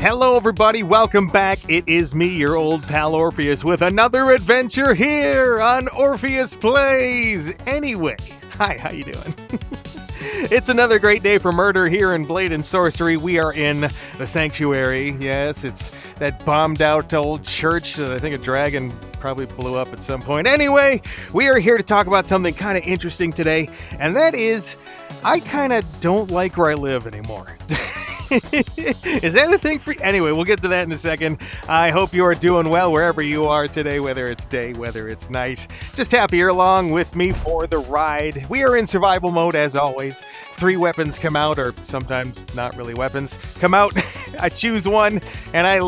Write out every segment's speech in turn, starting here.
Hello everybody, welcome back. It is me, your old pal Orpheus, with another adventure here on Orpheus Plays. Anyway, hi, how you doing? It's another great day for murder here in Blade and Sorcery. We are in the Sanctuary. Yes, it's that bombed out old church that I think a dragon probably blew up at some point. Anyway, we are here to talk about something kind of interesting today, and that is, I kind of don't like where I live anymore. Is that a thing for you? Anyway, we'll get to that in a second. I hope you are doing well wherever you are today, whether it's day, whether it's night. Just happy you're along with me for the ride. We are in survival mode as always. 3 weapons come out, or sometimes not really weapons, come out. I choose one, and I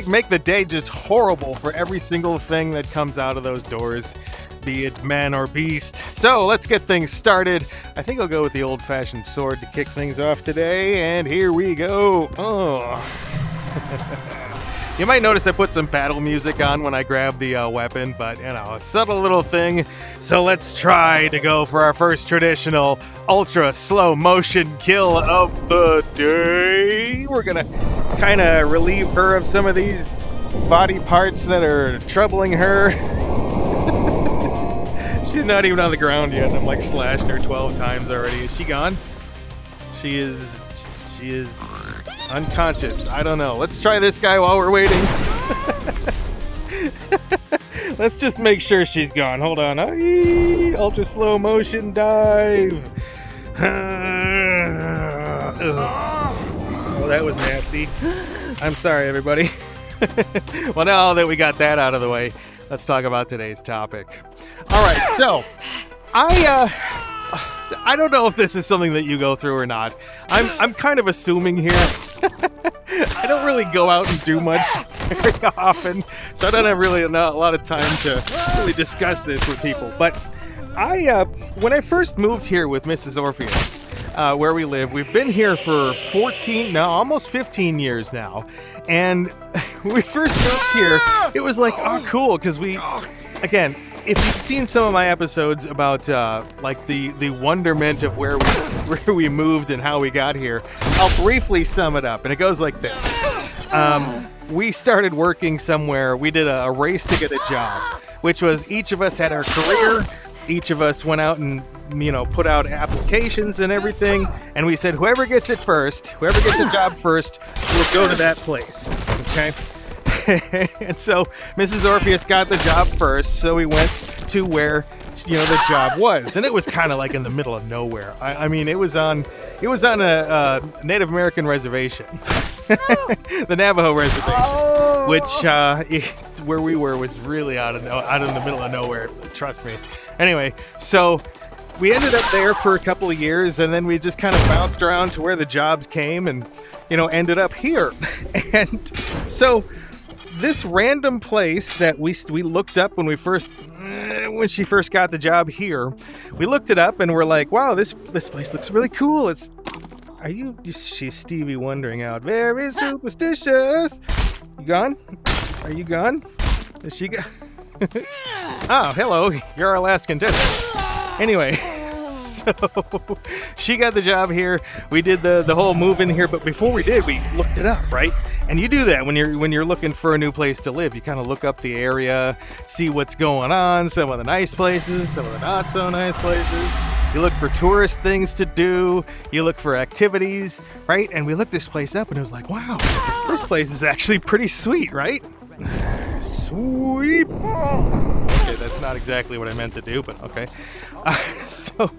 make the day just horrible for every single thing that comes out of those doors, be it man or beast. So let's get things started. I think I'll go with the old-fashioned sword to kick things off today, and here we go. Oh. You might notice I put some battle music on when I grab the weapon, but you know, a subtle little thing. So let's try to go for our first traditional ultra slow motion kill of the day. We're gonna kind of relieve her of some of these body parts that are troubling her. She's not even on the ground yet, and I'm like slashed her 12 times already. Is she gone? She is unconscious. I don't know. Let's try this guy while we're waiting. Let's just make sure she's gone. Hold on. Ultra slow motion dive. Oh, that was nasty. I'm sorry, everybody. Well, now that we got that out of the way, let's talk about today's topic. All right, so I don't know if this is something that you go through or not. I'm kind of assuming here. I don't really go out and do much very often, so I don't have really a lot of time to really discuss this with people. But when I first moved here with Mrs. Orpheus, where we live, we've been here for almost 15 years now. And when we first moved here, it was like, oh, cool, because again, if you've seen some of my episodes about like the wonderment of where we moved and how we got here, I'll briefly sum it up, and it goes like this. We started working somewhere. We did a race to get a job, which was each of us had our career. Each of us went out and, put out applications and everything, and we said, whoever gets the job first, will go to that place, okay? And so Mrs. Orpheus got the job first, so we went to where, the job was, and it was kind of like in the middle of nowhere. I mean, it was on a Native American reservation, the Navajo reservation, which where we were was really out in the middle of nowhere. Trust me. Anyway, so we ended up there for a couple of years, and then we just kind of bounced around to where the jobs came, and ended up here. And so this random place that we looked up when she first got the job here, we looked it up and we're like, wow, this place looks really cool. She's Stevie wondering out, very superstitious. You gone? Are you gone? Is she gone? Oh, hello, you're our last contestant. Anyway, so she got the job here. We did the whole move in here, but before we did, we looked it up, right? And you do that when you're looking for a new place to live. You kind of look up the area, see what's going on, some of the nice places, some of the not so nice places. You look for tourist things to do. You look for activities, right? And we looked this place up, and it was like, wow, this place is actually pretty sweet, right? Sweet. Okay, that's not exactly what I meant to do, but okay. So,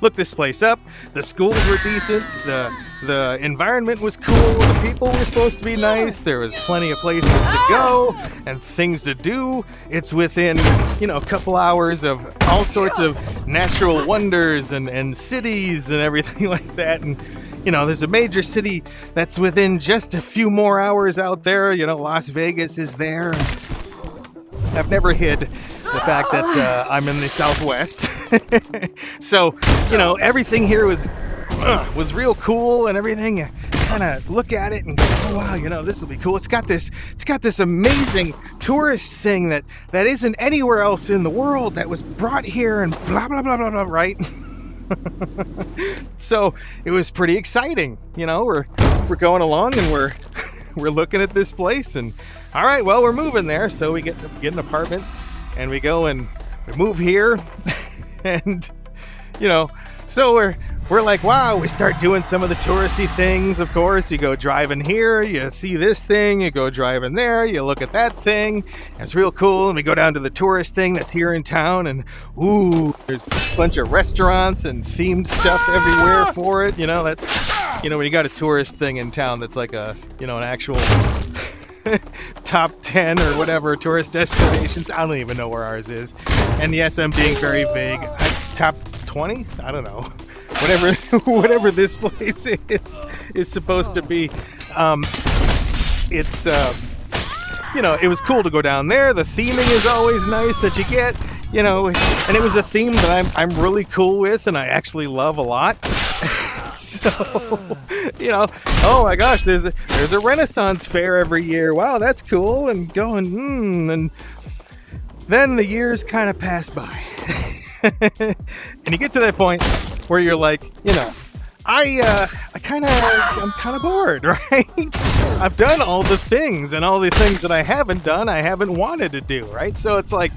look this place up. The schools were decent. The environment was cool. The people were supposed to be nice. There was plenty of places to go and things to do. It's within, a couple hours of all sorts of natural wonders and cities and everything like that. And there's a major city that's within just a few more hours out there. Las Vegas is there. I've never hid the fact that I'm in the Southwest. So, everything here was real cool and everything. You kind of look at it and go, oh, wow, this will be cool. It's got this amazing tourist thing that isn't anywhere else in the world that was brought here and blah, blah, blah, blah, blah, right? So it was pretty exciting. We're going along and we're looking at this place, and all right, well, we're moving there. So we get an apartment, and we go and we move here, and so we're like, wow, we start doing some of the touristy things. Of course, you go driving here, you see this thing, you go driving there, you look at that thing, and it's real cool. And we go down to the tourist thing that's here in town, and ooh, there's a bunch of restaurants and themed stuff everywhere for it. That's when you got a tourist thing in town that's like an actual top 10 or whatever tourist destinations. I don't even know where ours is. And yes, I'm being very vague. Top 20? I don't know. Whatever this place is supposed to be. It's it was cool to go down there. The theming is always nice that you get, and it was a theme that I'm really cool with and I actually love a lot. So, oh my gosh, there's a Renaissance fair every year. Wow, that's cool. And going, and then the years kind of pass by. And you get to that point where you're like, I'm kind of bored, right? I've done all the things, and all the things that I haven't done, I haven't wanted to do, right? So it's like,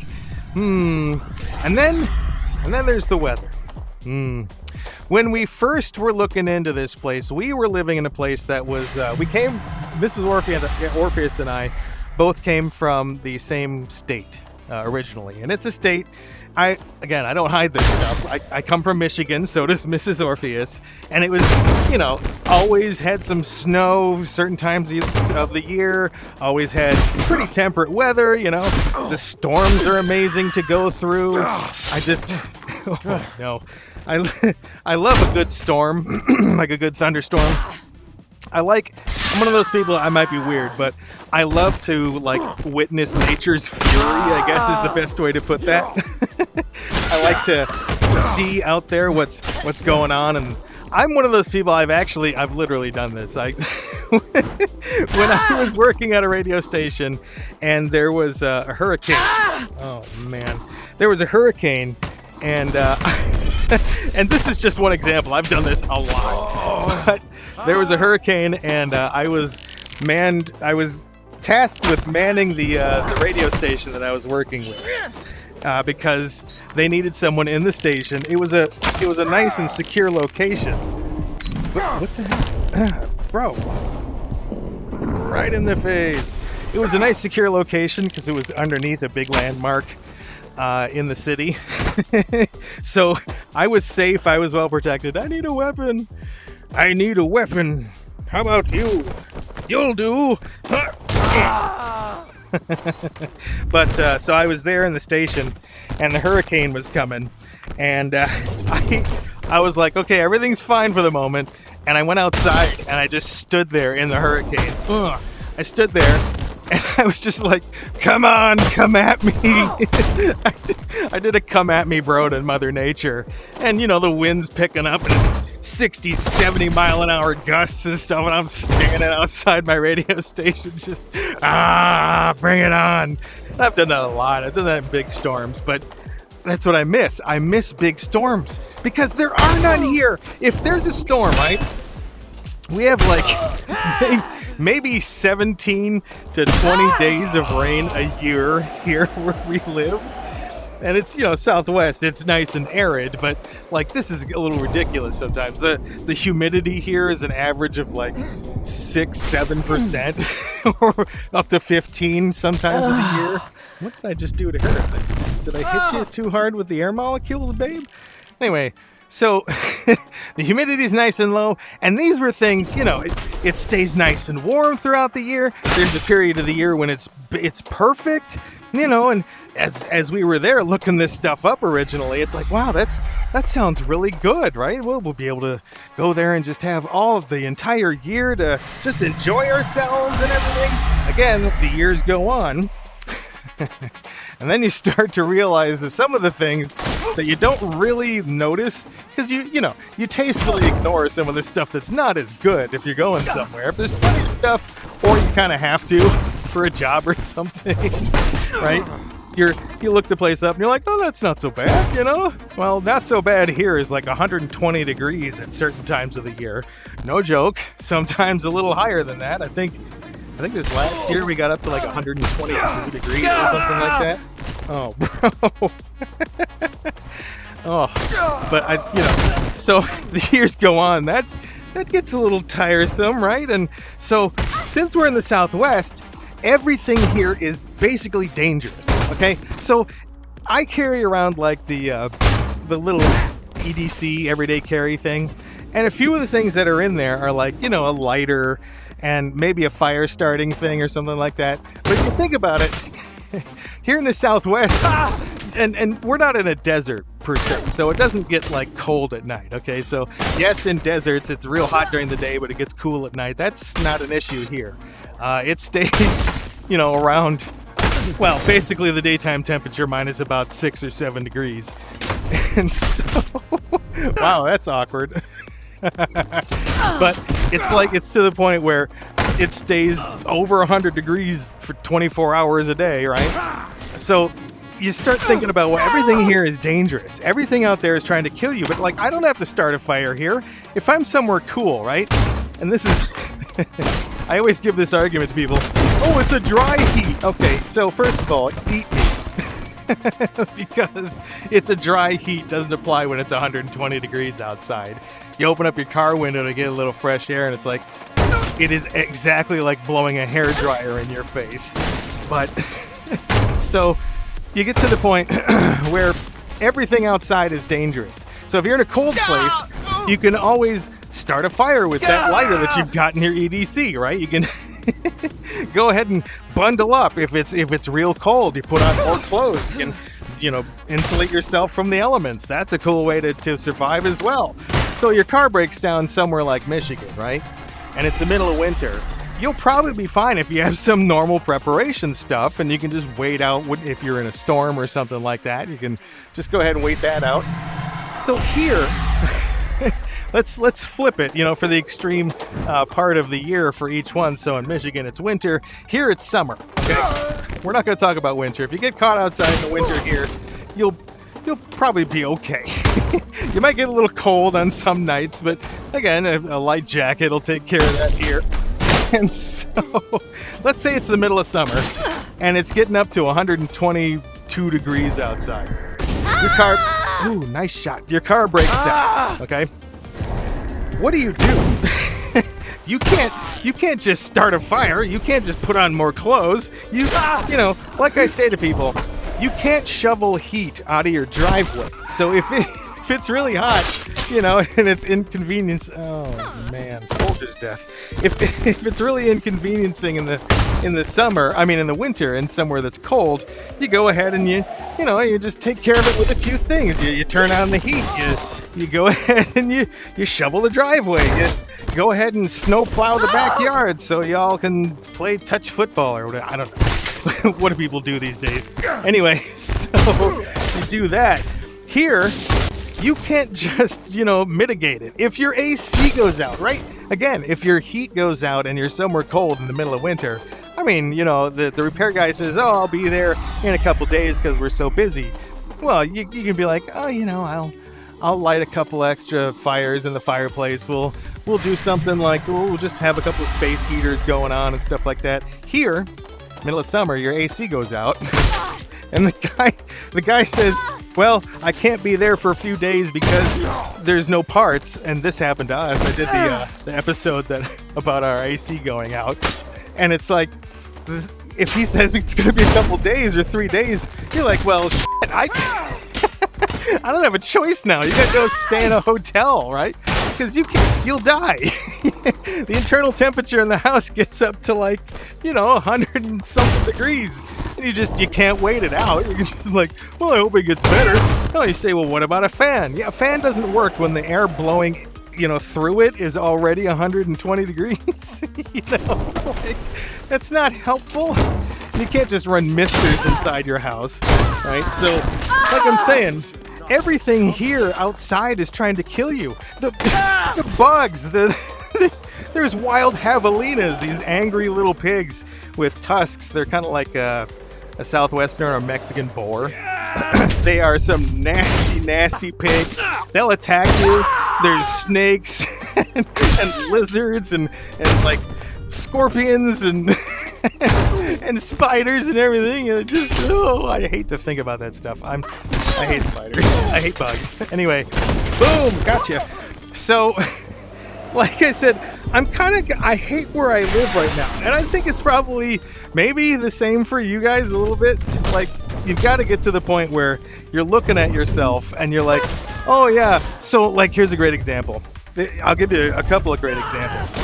and then there's the weather. When we first were looking into this place, we were living in a place that was, Mrs. Orpheus and I both came from the same state originally, and it's a state. I don't hide this stuff. I come from Michigan, so does Mrs. Orpheus, and it was, always had some snow certain times of the year, always had pretty temperate weather, the storms are amazing to go through. Oh no, I love a good storm, like a good thunderstorm. I'm one of those people, I might be weird, but I love to witness nature's fury, I guess is the best way to put that. I like to see out there what's going on, and I'm one of those people, I've literally done this. When I was working at a radio station and there was a hurricane. Oh man. There was a hurricane, and and this is just one example. I've done this a lot. But there was a hurricane, and I was tasked with manning the radio station that I was working with, because they needed someone in the station. It was a nice and secure location. What the heck, bro? Right in the face. It was a nice secure location because it was underneath a big landmark in the city. So I was safe. I was well protected. I need a weapon. How about you? You'll do. But so I was there in the station, and the hurricane was coming, and I was like, okay, everything's fine for the moment, and I went outside and I just stood there in the hurricane. I stood there, and I was just like, come on, come at me. I did a come at me, bro, to Mother Nature. And, the wind's picking up, and it's 60, 70 mile an hour gusts and stuff, and I'm standing outside my radio station just, bring it on. I've done that a lot. I've done that in big storms, but that's what I miss. I miss big storms because there are none here. If there's a storm, right, we have maybe 17 to 20 days of rain a year here where we live. And it's, Southwest, it's nice and arid, but this is a little ridiculous sometimes. The humidity here is an average of 6-7% or up to 15 sometimes of the year. What did I just do to her? Did I hit you too hard with the air molecules, babe? Anyway, so the humidity is nice and low, and these were things, it stays nice and warm throughout the year. There's a period of the year when it's perfect, and as we were there looking this stuff up originally, it's like, wow, that sounds really good, right? We'll be able to go there and just have all of the entire year to just enjoy ourselves and everything. Again, the years go on. And then you start to realize that some of the things that you don't really notice, because you tastefully ignore some of the stuff that's not as good if you're going somewhere. If there's plenty of stuff, or you kind of have to for a job or something, right? You look the place up and you're like, oh, that's not so bad, Well, not so bad here is 120 degrees at certain times of the year. No joke. Sometimes a little higher than that. I think I think this last year we got up to like 122 degrees or something like that. Oh, bro. Oh, but so the years go on. That gets a little tiresome, right? And so since we're in the Southwest, everything here is basically dangerous. Okay, so I carry around like the little EDC everyday carry thing, and a few of the things that are in there are like a lighter and maybe a fire starting thing or something like that. But if you think about it, here in the Southwest, and we're not in a desert per se, so it doesn't get like cold at night. Okay, so yes, in deserts it's real hot during the day, but it gets cool at night. That's not an issue here. It stays, around, well, basically the daytime temperature minus about 6 or 7 degrees. And so, wow, that's awkward. But it's to the point where it stays over 100 degrees for 24 hours a day, right? So you start thinking about, well, everything here is dangerous. Everything out there is trying to kill you. But like, I don't have to start a fire here if I'm somewhere cool, right? And this is, I always give this argument to people. Oh, it's a dry heat. Okay, so first of all, eat me. Because it's a dry heat doesn't apply when it's 120 degrees outside. You open up your car window to get a little fresh air and it's like, it is exactly like blowing a hairdryer in your face. But, so you get to the point where everything outside is dangerous. So if you're in a cold place, you can always start a fire with that lighter that you've got in your EDC, right? You can go ahead and bundle up. If it's real cold, you put on more clothes. You can, insulate yourself from the elements. That's a cool way to survive as well. So your car breaks down somewhere like Michigan, right? And it's the middle of winter. You'll probably be fine if you have some normal preparation stuff, and you can just wait out if you're in a storm or something like that. You can just go ahead and wait that out. So here, let's flip it, for the extreme part of the year for each one. So in Michigan, it's winter. Here, it's summer. Okay, we're not going to talk about winter. If you get caught outside in the winter here, you'll probably be okay. You might get a little cold on some nights, but again, a light jacket will take care of that here. And so, let's say it's the middle of summer, and it's getting up to 122 degrees outside. Your car, ooh, nice shot. Your car breaks down, okay? What do? You can't just start a fire. You can't just put on more clothes. Like I say to people, you can't shovel heat out of your driveway. So if it's really hot, and it's inconvenience. Oh man, soldier's death. If it's really inconveniencing in the summer, in the winter, and somewhere that's cold, you go ahead and you just take care of it with a few things. You turn on the heat. You go ahead and you shovel the driveway. You go ahead and snow plow the backyard so y'all can play touch football or whatever. I don't know. What do people do these days? Anyway, so you do that. Here, you can't just, mitigate it. If your AC goes out, right? Again, if your heat goes out and you're somewhere cold in the middle of winter, the repair guy says, oh, I'll be there in a couple days because we're so busy. Well, you can be like, oh, I'll light a couple extra fires in the fireplace. We'll do something like, we'll just have a couple of space heaters going on and stuff like that. Here, middle of summer, your AC goes out. And the guy says, well, I can't be there for a few days because there's no parts. And this happened to us. I did the episode about our AC going out. And it's like, if he says it's going to be a couple days or 3 days, you're like, well, shit, I don't have a choice now. You got to go stay in a hotel, right? Because you'll die. The internal temperature in the house gets up to 100 and something degrees. And you can't wait it out. You're just like, well, I hope it gets better. No, you say, well, what about a fan? Yeah, a fan doesn't work when the air blowing, through it is already 120 degrees. That's not helpful. You can't just run misters inside your house, right? So, like I'm saying, everything here outside is trying to kill you. The bugs, there's wild javelinas, these angry little pigs with tusks. They're kind of like a Southwestern or Mexican boar. They are some nasty, nasty pigs. They'll attack you. There's snakes and lizards and scorpions and and spiders and everything. And it just, oh, I hate to think about that stuff. I hate spiders. I hate bugs. Anyway, boom, gotcha. So, like I said, I hate where I live right now. And I think it's probably maybe the same for you guys a little bit. Like, you've got to get to the point where you're looking at yourself and you're like, oh yeah. So, like, here's a great example. I'll give you a couple of great examples.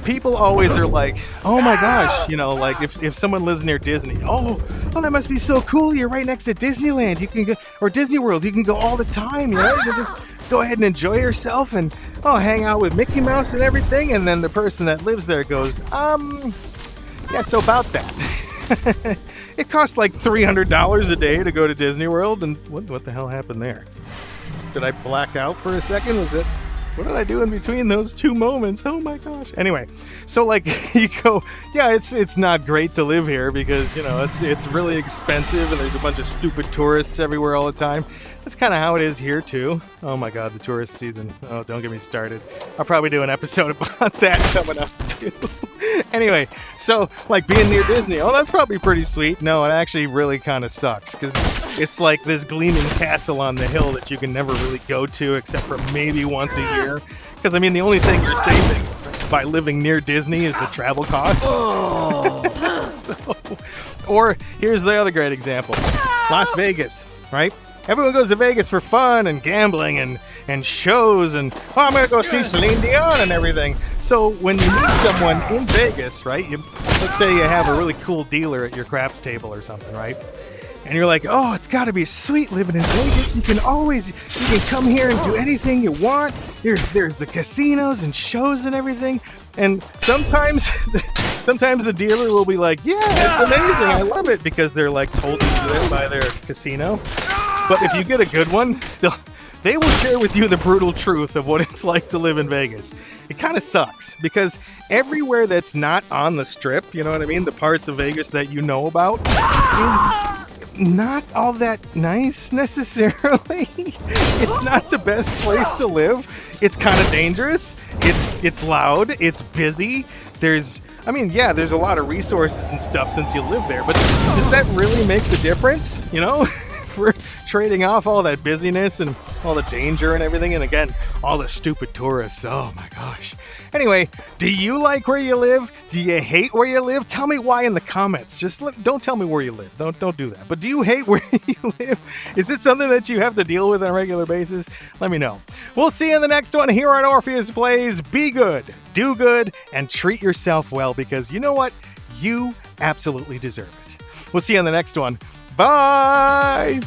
People always are like, oh my gosh, you know, like if someone lives near Disney, oh, that must be so cool. You're right next to Disneyland. You can go, or Disney World. You can go all the time. You know, you can just go ahead and enjoy yourself and hang out with Mickey Mouse and everything. And then the person that lives there goes, yeah, so about that. It costs like $300 a day to go to Disney World. And what the hell happened there? Did I black out for a second? What did I do in between those two moments? Oh my gosh. Anyway, so like you go, yeah, it's not great to live here because, you know, it's really expensive and there's a bunch of stupid tourists everywhere all the time. That's kind of how it is here too. Oh my God, the tourist season. Oh, don't get me started. I'll probably do an episode about that coming up too. Anyway, so like being near Disney, that's probably pretty sweet. No, it actually really kind of sucks because it's like this gleaming castle on the hill that you can never really go to except for maybe once a year. Because I mean, the only thing you're saving by living near Disney is the travel cost. Or here's the other great example, Las Vegas, right? Everyone goes to Vegas for fun and gambling and shows and, I'm going to go see Celine Dion and everything. So when you meet someone in Vegas, right, let's say you have a really cool dealer at your craps table or something, right? And you're like, oh, it's got to be sweet living in Vegas. You can come here and do anything you want. There's the casinos and shows and everything. And sometimes the dealer will be like, yeah, it's amazing. I love it because they're like told to do it by their casino. But if you get a good one, they will share with you the brutal truth of what it's like to live in Vegas. It kind of sucks because everywhere that's not on the strip, you know what I mean? The parts of Vegas that you know about is not all that nice necessarily. It's not the best place to live. It's kind of dangerous. It's loud. It's busy. There's a lot of resources and stuff since you live there, but does that really make the difference? You know? For trading off all that busyness and all the danger and everything, and again, all the stupid tourists. Oh my gosh. Anyway, do you like where you live? Do you hate where you live? Tell me why in the comments. Don't tell me where you live. Don't do that. But do you hate where you live? Is it something that you have to deal with on a regular basis? Let me know. We'll see you in the next one here on Orpheus Plays. Be good, do good, and treat yourself well because you know what? You absolutely deserve it. We'll see you in the next one. Bye!